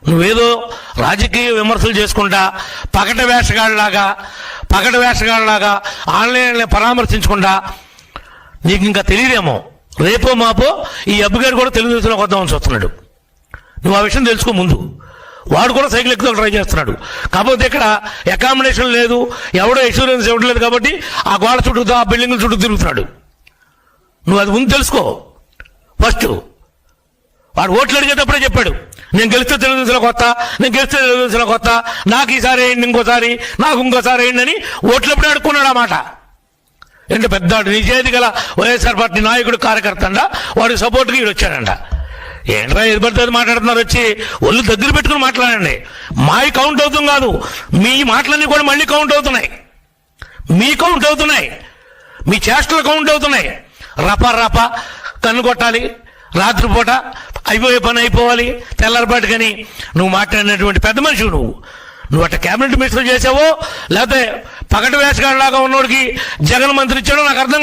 నువ్వేదో రాజకీయ విమర్శలు చేసుకుంటా పగట వేషగాళ్ళలాగా ఆన్లైన్లో పరామర్శించకుండా నీకు ఇంకా తెలియదేమో, రేపో మాపో ఈ అబ్బుగారు కూడా తెలుగుదేశంలోకి వద్దామని చూస్తున్నాడు. నువ్వు ఆ విషయం తెలుసుకో ముందు. వాడు కూడా సైకిల్ ఎక్కువ ట్రై చేస్తున్నాడు. కాకపోతే ఇక్కడ అకామిడేషన్ లేదు, ఎవడో ఇన్సూరెన్స్ ఇవ్వట్లేదు కాబట్టి ఆ గోడ చుట్టూ ఆ బిల్డింగ్ల చుట్టూ తిరుగుతున్నాడు. నువ్వు అది ముందు తెలుసుకో. ఫస్ట్ వాడు ఓట్లు అడిగేటప్పుడే చెప్పాడు, నేను గెలిస్తే తెలుగుదేశంలోకి వస్తా, నాకు ఈసారి వేయండి, నాకు ఇంకోసారి వేయండి అని ఓట్లప్పుడే అడుక్కున్నాడు. ఆ మాట అంటే పెద్ద నిజాయితీ గల వైఎస్ఆర్ పార్టీ నాయకుడు కార్యకర్త అంట, వాడికి సపోర్ట్గా వీడు వచ్చాడంట. ఏంట్రా ఏది పడితే అది మాట్లాడుతున్నారు, వచ్చి ఒళ్ళు దగ్గర పెట్టుకుని మాట్లాడండి. మావి కౌంట్ అవుతుంది కాదు, మీ మాటలన్నీ కూడా మళ్ళీ కౌంట్ అవుతున్నాయి, మీ చేష్టలు కౌంట్ అవుతున్నాయి. రప కన్ను కొట్టాలి, రాత్రిపూట అయిపోయే పని అయిపోవాలి, తెల్లారిపాటికని నువ్వు మాట్లాడినటువంటి పెద్ద మనిషి. నువ్వు అట్లా క్యాబినెట్ మినిస్టర్ చేసావో లేకపోతే పగటి వేషగాళ్ళలాగా ఉన్నోడికి జగన్ మంత్రి ఇచ్చాడో నాకు అర్థం